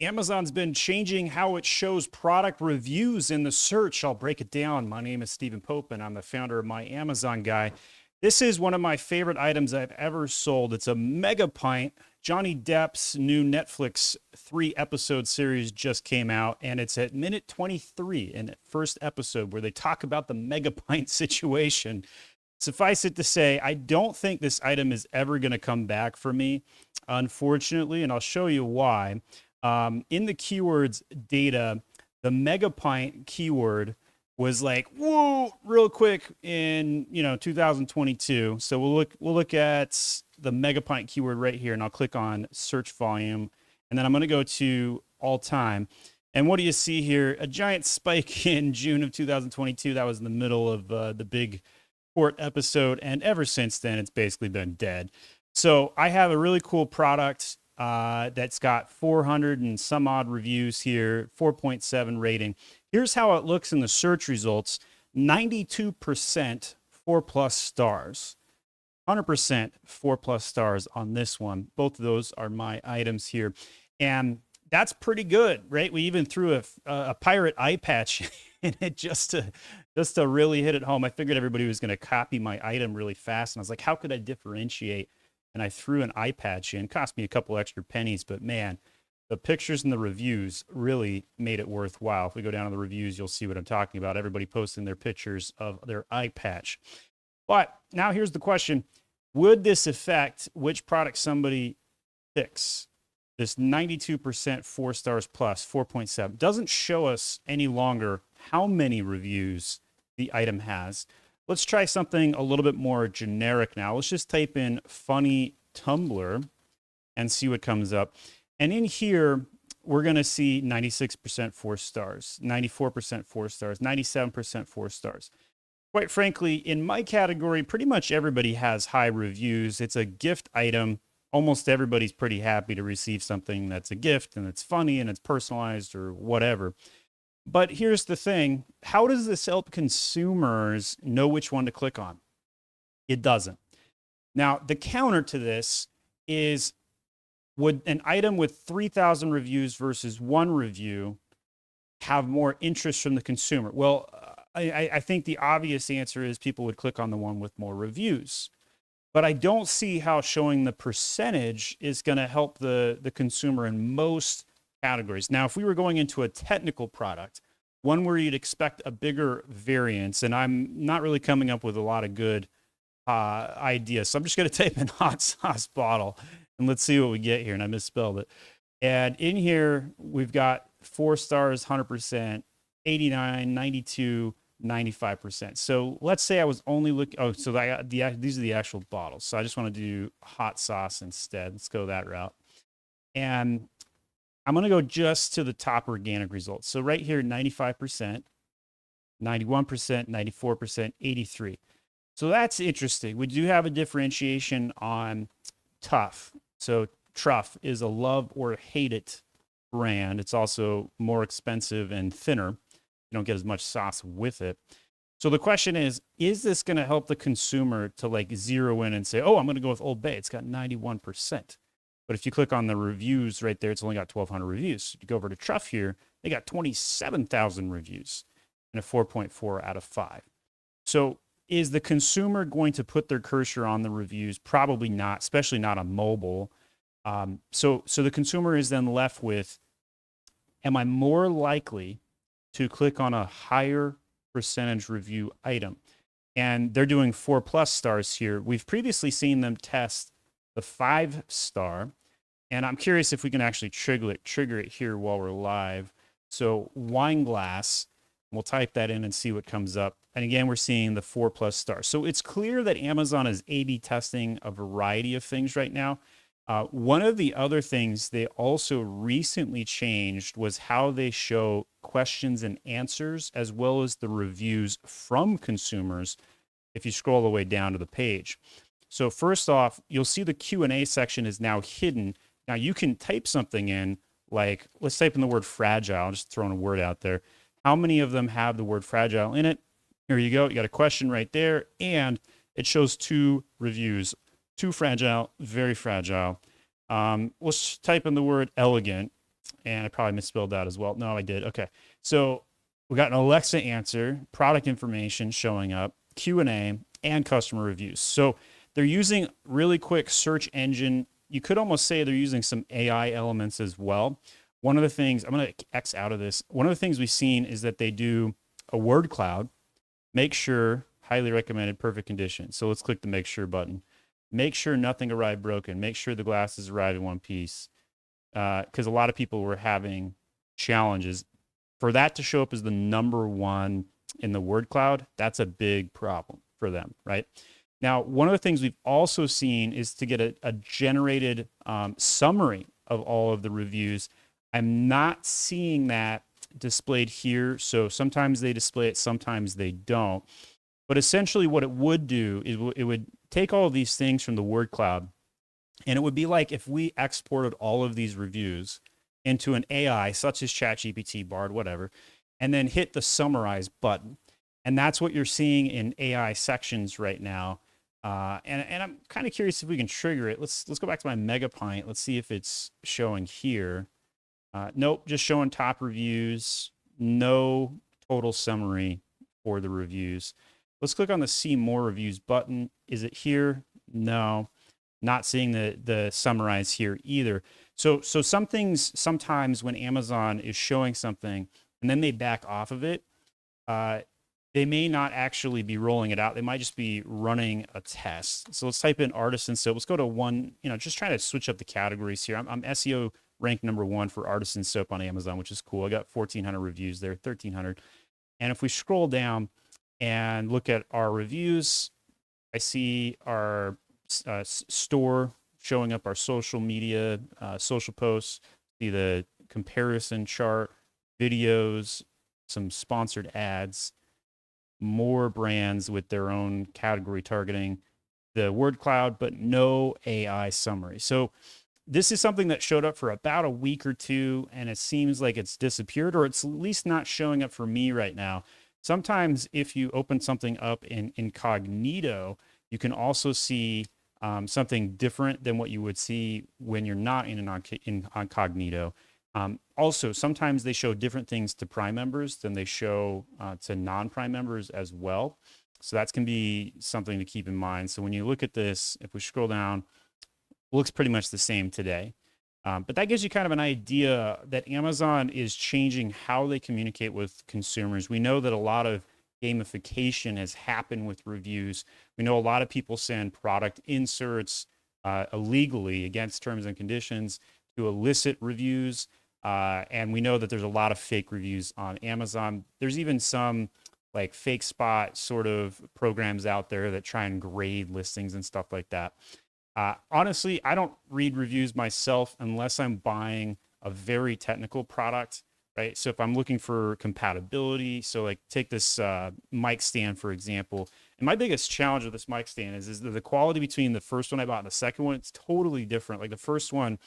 Amazon's been changing how it shows product reviews in the search. I'll break it down. My name is Stephen Pope, and I'm the founder of My Amazon Guy. This is one of my favorite items I've ever sold. It's a mega pint. Johnny Depp's new Netflix 3-episode series just came out, and it's at minute 23 in the first episode where they talk about the mega pint situation. Suffice it to say, I don't think this item is ever going to come back for me, unfortunately, and I'll show you why. In the keywords data, the megapint keyword was like, whoa, real quick in 2022. So we'll look at the megapint keyword right here, and I'll click on search volume, and then I'm going to go to all time. And what do you see here? A giant spike in June of 2022. That was in the middle of the big court episode, and ever since then, it's basically been dead. So I have a really cool product that's got 400 and some odd reviews here, 4.7 rating. Here's how it looks in the search results. 92% 4+ stars. 100% 4+ stars on this one. Both of those are my items here. And that's pretty good, right? We even threw a pirate eye patch in it just to really hit it home. I figured everybody was going to copy my item really fast. And I was like, how could I differentiate? And I threw an eye patch in. Cost me a couple extra pennies, but man, the pictures and the reviews really made it worthwhile. If we go down to the reviews, you'll see what I'm talking about. Everybody posting their pictures of their eye patch. But now here's the question. Would this affect which product somebody picks? This 92% 4 stars plus, 4.7. Doesn't show us any longer how many reviews the item has. Let's try something a little bit more generic now. Let's just type in funny tumbler and see what comes up. And in here, we're going to see 96% 4 stars, 94% 4 stars, 97% 4 stars. Quite frankly, in my category, pretty much everybody has high reviews. It's a gift item. Almost everybody's pretty happy to receive something that's a gift and it's funny and it's personalized or whatever. But here's the thing. How does this help consumers know which one to click on? It doesn't. Now, the counter to this is, would an item with 3,000 reviews versus 1 review have more interest from the consumer? Well, I think the obvious answer is people would click on the one with more reviews. But I don't see how showing the percentage is going to help the consumer in most categories. Now, if we were going into a technical product, one where you'd expect a bigger variance, and I'm not really coming up with a lot of good ideas. So I'm just going to type in hot sauce bottle and let's see what we get here. And I misspelled it. And in here, we've got 4 stars, 100%, 89, 92, 95%. So let's say I was only looking, oh, so I got these are the actual bottles. So I just want to do hot sauce instead. Let's go that route. And I'm going to go just to the top organic results. So right here, 95%, 91%, 94%, 83. So that's interesting. We do have a differentiation on Tough. So Truff is a love or hate it brand. It's also more expensive and thinner. You don't get as much sauce with it. So the question is this going to help the consumer to like zero in and say, oh, I'm going to go with Old Bay. It's got 91%. But if you click on the reviews right there, it's only got 1,200 reviews. You go over to Truff here, they got 27,000 reviews and a 4.4 out of 5. So is the consumer going to put their cursor on the reviews? Probably not, especially not on mobile. So the consumer is then left with, am I more likely to click on a higher percentage review item? And they're doing 4+ stars here. We've previously seen them test the 5-star, and I'm curious if we can actually trigger it here while we're live. So wine glass, we'll type that in and see what comes up. And again, we're seeing the 4+ stars. So it's clear that Amazon is A/B testing a variety of things right now. One of the other things they also recently changed was how they show questions and answers, as well as the reviews from consumers if you scroll all the way down to the page. So first off, you'll see the Q&A section is now hidden. Now you can type something in, like, let's type in the word fragile. I'm just throwing a word out there. How many of them have the word fragile in it? Here you go. You got a question right there. And it shows 2 reviews. 2 fragile, very fragile. Let's type in the word elegant. And I probably misspelled that as well. No, I did. Okay. So we got an Alexa answer, product information showing up, Q&A, and customer reviews. So they're using really quick search engine. You could almost say they're using some AI elements as well. One of the things, I'm going to X out of this. One of the things we've seen is that they do a word cloud, make sure, highly recommended, perfect condition. So let's click the make sure button. Make sure nothing arrived broken. Make sure the glasses arrived in one piece. Because a lot of people were having challenges. For that to show up as the number one in the word cloud, that's a big problem for them, right? Now, one of the things we've also seen is to get a generated summary of all of the reviews. I'm not seeing that displayed here. So sometimes they display it, sometimes they don't. But essentially what it would do is it would take all of these things from the word cloud, and it would be like if we exported all of these reviews into an AI such as ChatGPT, Bard, whatever, and then hit the summarize button. And that's what you're seeing in AI sections right now. And I'm kind of curious if we can trigger it. Let's go back to my Megapint. Let's see if it's showing here. Nope, just showing top reviews. No total summary for the reviews. Let's click on the see more reviews button. Is it here? No, not seeing the summarize here either. So some things, sometimes when Amazon is showing something and then they back off of it, they may not actually be rolling it out. They might just be running a test. So let's type in artisan soap. Let's go to one, just trying to switch up the categories here. I'm SEO ranked #1 for artisan soap on Amazon, which is cool. I got 1,400 reviews there, 1,300. And if we scroll down and look at our reviews, I see our store showing up, our social media, social posts, see the comparison chart, videos, some sponsored ads, more brands with their own category targeting, the word cloud, but no AI summary. So this is something that showed up for about a week or two, and it seems like it's disappeared, or it's at least not showing up for me right now. Sometimes if you open something up in incognito, you can also see something different than what you would see when you're not in incognito. Also, sometimes they show different things to Prime members than they show to non-Prime members as well. So that's can be something to keep in mind. So when you look at this, if we scroll down, it looks pretty much the same today. But that gives you kind of an idea that Amazon is changing how they communicate with consumers. We know that a lot of gamification has happened with reviews. We know a lot of people send product inserts illegally against terms and conditions to elicit reviews. And we know that there's a lot of fake reviews on Amazon. There's even some like fake spot sort of programs out there that try and grade listings and stuff like that. Honestly, I don't read reviews myself unless I'm buying a very technical product, right? So if I'm looking for compatibility, so like take this mic stand, for example. And my biggest challenge with this mic stand is the quality between the first one I bought and the second one, it's totally different. Like the first one,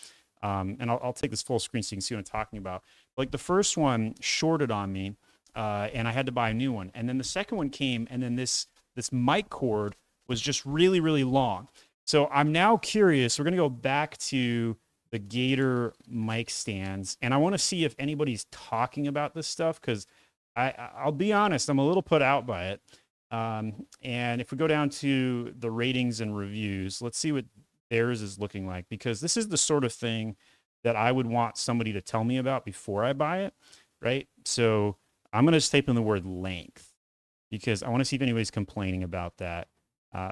and I'll take this full screen so you can see what I'm talking about. Like the first one shorted on me, and I had to buy a new one. And then the second one came, and then this mic cord was just really, really long. So I'm now curious. We're going to go back to the Gator mic stands, and I want to see if anybody's talking about this stuff, because I'll be honest, I'm a little put out by it. And if we go down to the ratings and reviews, let's see what theirs is looking like, because this is the sort of thing that I would want somebody to tell me about before I buy it, right? So I'm going to just type in the word length, because I want to see if anybody's complaining about that.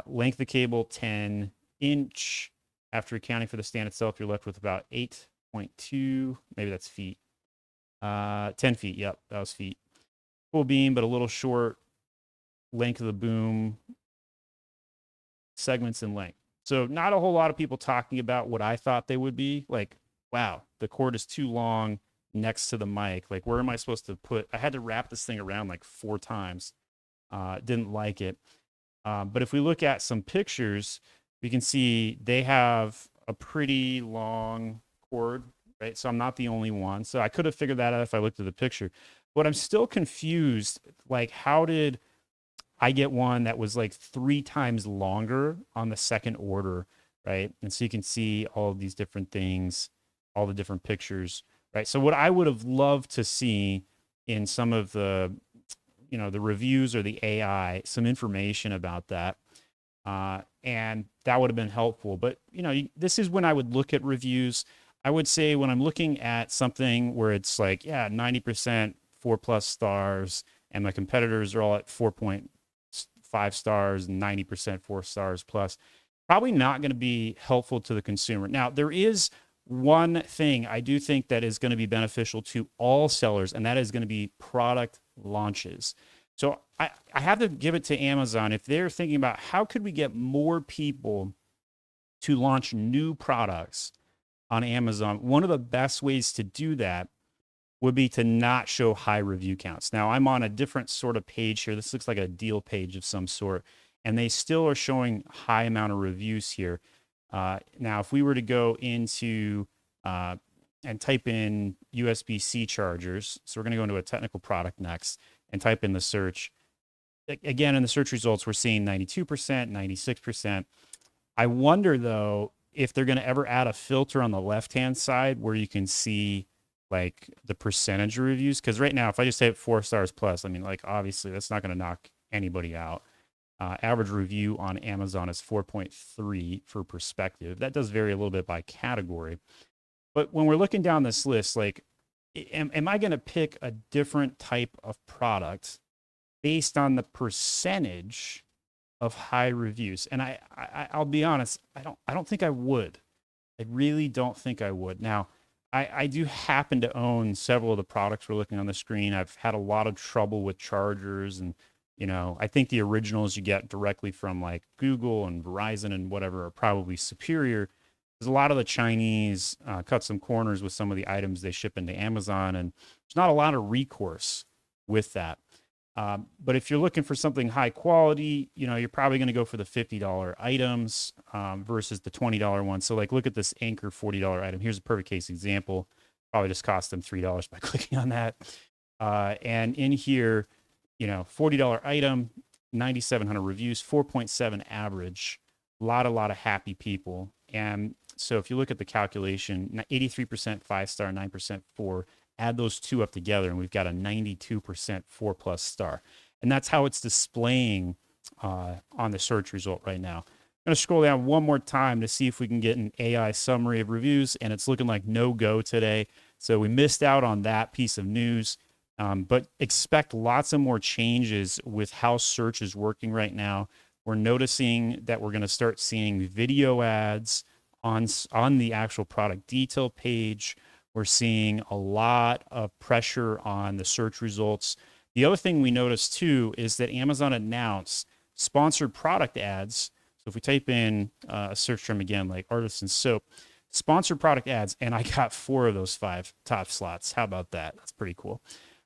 Length of cable, 10 inch. After accounting for the stand itself, you're left with about 8.2, maybe that's feet. 10 feet, yep, that was feet. Full beam, but a little short. Length of the boom, segments in length. So not a whole lot of people talking about what I thought they would be. Like, wow, the cord is too long next to the mic. Like, where am I supposed to put? I had to wrap this thing around like 4 times. Didn't like it. But if we look at some pictures, we can see they have a pretty long cord, right? So I'm not the only one. So I could have figured that out if I looked at the picture. But I'm still confused. Like, how did I get one that was like 3 times longer on the second order, right? And so you can see all of these different things, all the different pictures, right? So what I would have loved to see in some of the, the reviews or the AI, some information about that. And that would have been helpful. But, this is when I would look at reviews. I would say when I'm looking at something where it's like, yeah, 90% 4+ stars, and my competitors are all at 4.5 stars and 90% 4 stars plus, probably not going to be helpful to the consumer. Now, there is one thing I do think that is going to be beneficial to all sellers, and that is going to be product launches. So I have to give it to Amazon. If they're thinking about how could we get more people to launch new products on Amazon, one of the best ways to do that would be to not show high review counts. Now, I'm on a different sort of page here. This looks like a deal page of some sort, and they still are showing high amount of reviews here. Now, if we were to go into and type in USB-C chargers, so we're going to go into a technical product next and type in the search. Again, in the search results, we're seeing 92%, 96%. I wonder, though, if they're going to ever add a filter on the left-hand side where you can see like the percentage of reviews. Because right now, if I just type 4 stars plus, I mean, like, obviously that's not going to knock anybody out. Average review on Amazon is 4.3 for perspective. That does vary a little bit by category. But when we're looking down this list, like, am I going to pick a different type of product based on the percentage of high reviews? And I'll be honest, I don't think I would. I really don't think I would. Now, I do happen to own several of the products we're looking on the screen. I've had a lot of trouble with chargers, and I think the originals you get directly from like Google and Verizon and whatever are probably superior. Because a lot of the Chinese cut some corners with some of the items they ship into Amazon, and there's not a lot of recourse with that. But if you're looking for something high quality, you're probably going to go for the $50 items versus the $20 ones. So like, look at this Anchor $40 item. Here's a perfect case example. Probably just cost them $3 by clicking on that. And in here, $40 item, 9,700 reviews, 4.7 average. A lot of happy people. And so if you look at the calculation, 83% 5-star, 9% 4, add those two up together, and we've got a 92% 4+ star. And that's how it's displaying on the search result right now. I'm going to scroll down one more time to see if we can get an AI summary of reviews, and it's looking like no go today. So we missed out on that piece of news, but expect lots of more changes with how search is working right now. We're noticing that we're going to start seeing video ads on the actual product detail page. We're seeing a lot of pressure on the search results. The other thing we noticed too is that Amazon announced sponsored product ads. So if we type in a search term again, like artisan soap, sponsored product ads, and I got 4 of those 5 top slots. How about that? That's pretty cool.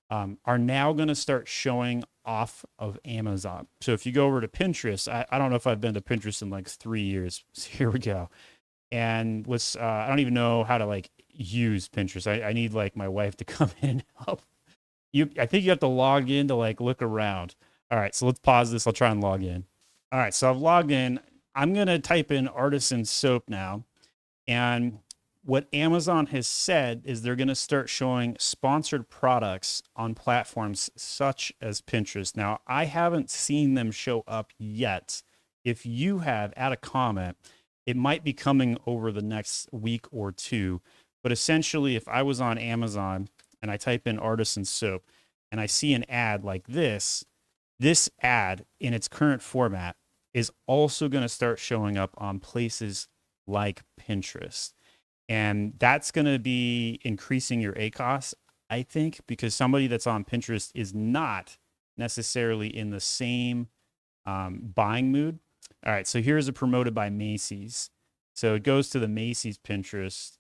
Are now going to start showing off of Amazon. So if you go over to Pinterest, I don't know if I've been to Pinterest in like 3 years. So here we go. And I don't even know how to like use Pinterest. I need like my wife to come in and help. I think you have to log in to like look around. All right, so let's pause this. I'll try and log in. All right, so I've logged in. I'm going to type in artisan soap now. And what Amazon has said is they're going to start showing sponsored products on platforms such as Pinterest. Now, I haven't seen them show up yet. If you have, add a comment. It might be coming over the next week or two. But essentially, if I was on Amazon and I type in artisan soap and I see an ad like this ad in its current format is also going to start showing up on places like Pinterest. And that's going to be increasing your ACoS, I think, because somebody that's on Pinterest is not necessarily in the same buying mood. All right, so here's a promoted by Macy's. So it goes to the Macy's Pinterest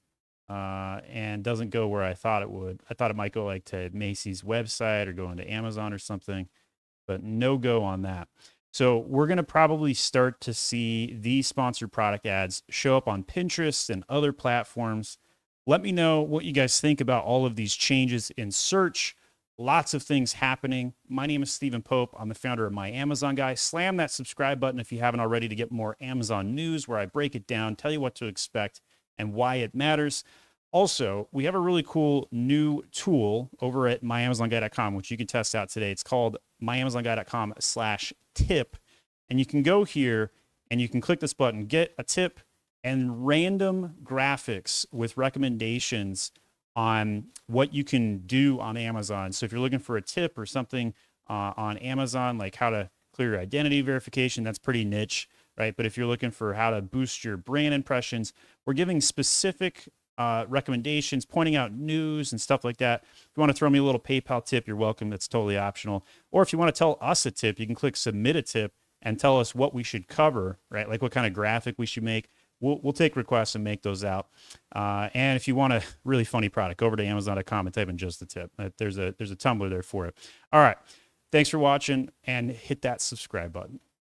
and doesn't go where I thought it would. I thought it might go like to Macy's website or go into Amazon or something, but no go on that. So we're going to probably start to see these sponsored product ads show up on Pinterest and other platforms. Let me know what you guys think about all of these changes in search. Lots of things happening. My name is Stephen Pope. I'm the founder of My Amazon Guy. Slam that subscribe button if you haven't already to get more Amazon news where I break it down, tell you what to expect and why it matters. Also, we have a really cool new tool over at myamazonguy.com, which you can test out today. It's called myamazonguy.com/tip. And you can go here and you can click this button, get a tip, and random graphics with recommendations on what you can do on Amazon. So if you're looking for a tip or something on Amazon, like how to clear your identity verification, that's pretty niche, right? But if you're looking for how to boost your brand impressions, we're giving specific recommendations, pointing out news and stuff like that. If you want to throw me a little PayPal tip, you're welcome. That's totally optional. Or if you want to tell us a tip, you can click submit a tip and tell us what we should cover, right? Like what kind of graphic we should make. We'll take requests and make those out. And if you want a really funny product, go over to Amazon.com and type in just the tip. There's a Tumblr there for it. All right. Thanks for watching, and hit that subscribe button.